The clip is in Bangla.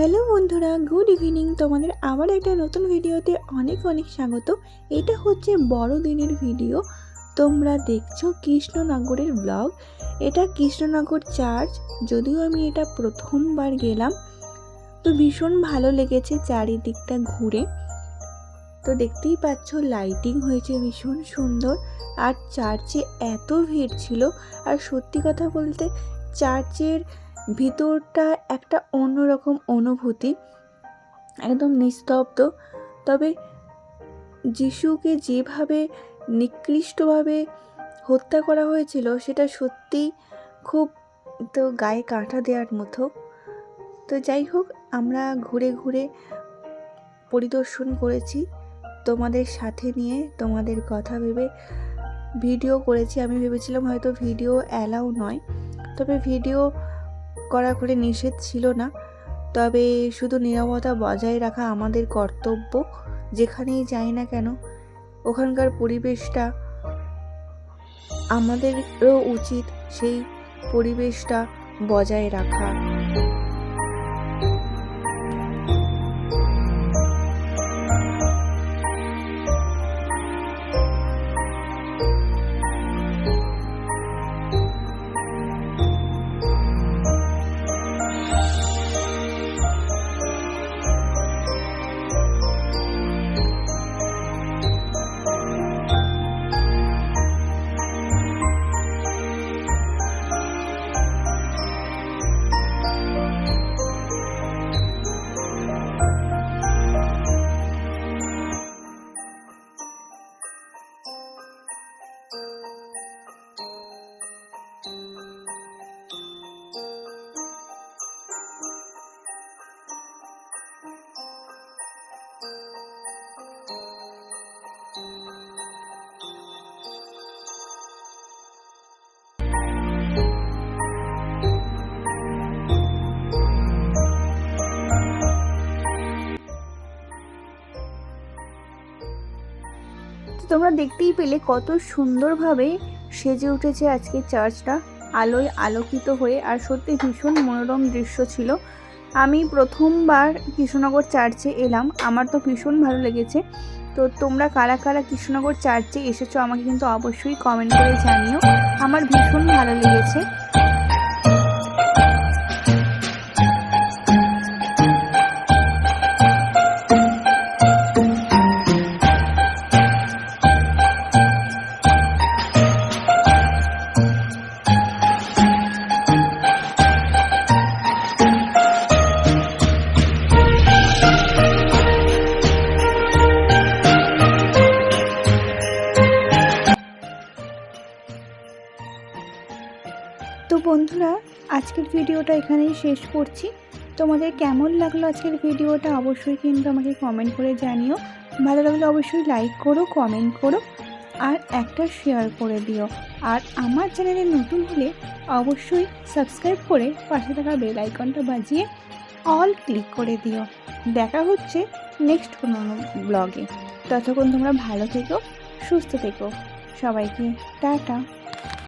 হ্যালো বন্ধুরা, গুড ইভিনিং। তোমাদের আবার একটা নতুন ভিডিওতে অনেক অনেক স্বাগত। এটা হচ্ছে বড়দিনের ভিডিও। তোমরা দেখছো কৃষ্ণনগরের ব্লগ। এটা কৃষ্ণনগর চার্চ। যদিও আমি এটা প্রথমবার গেলাম, তো ভীষণ ভালো লেগেছে চারিদিকটা ঘুরে। তো দেখতেই পাচ্ছ লাইটিং হয়েছে ভীষণ সুন্দর, আর চার্চে এত ভিড় ছিল। আর সত্যি কথা বলতে চার্চের ভিতরটা একটা অন্যরকম অনুভূতি, একদম নিস্তব্ধ। তবে যিশুকে যেভাবে নিকৃষ্টভাবে হত্যা করা হয়েছিল সেটা সত্যিই খুব তো গায়ে কাঁটা দেওয়ার মতো। তো যাই হোক, আমরা ঘুরে ঘুরে পরিদর্শন করেছি তোমাদের সাথে নিয়ে, তোমাদের কথা ভেবে ভিডিও করেছি। আমি ভেবেছিলাম হয়তো ভিডিও অ্যালাউ নয়, তবে ভিডিও করা করে নিষেধ ছিল না। তবে শুধু নীরবতা বজায় রাখা আমাদের কর্তব্য। যেখানেই যাই না কেন ওখানকার পরিবেশটা আমাদেরও উচিত সেই পরিবেশটা বজায় রাখা। তোমরা দেখতেই পেলে কত সুন্দরভাবে সেজে উঠেছে আজকে চার্চটা, আলোয় আলোকিত হয়ে। আর সত্যি ভীষণ মনোরম দৃশ্য ছিল। আমি প্রথমবার কৃষ্ণনগর চার্চে এলাম, আমার তো ভীষণ ভালো লেগেছে। তো তোমরা কারা কারা কৃষ্ণনগর চার্চে এসেছো আমাকে কিন্তু অবশ্যই কমেন্ট করে জানিও। আমার ভীষণ ভালো লেগেছে। তো বন্ধুরা, আজকের ভিডিওটা এখানেই শেষ করছি। তোমাদের কেমন লাগলো আজকের ভিডিওটা অবশ্যই কিন্তু আমাকে কমেন্ট করে জানিও। ভালো লাগলে অবশ্যই লাইক করো, কমেন্ট করো, আর একটা শেয়ার করে দিও। আর আমার চ্যানেলে নতুন হলে অবশ্যই সাবস্ক্রাইব করে পাশে থাকা বেল আইকনটা বাজিয়ে অল ক্লিক করে দিও। দেখা হচ্ছে নেক্সট কোনো ব্লগে। ততক্ষণ তোমরা ভালো থেকো, সুস্থ থেকো। সবাইকে টাটা।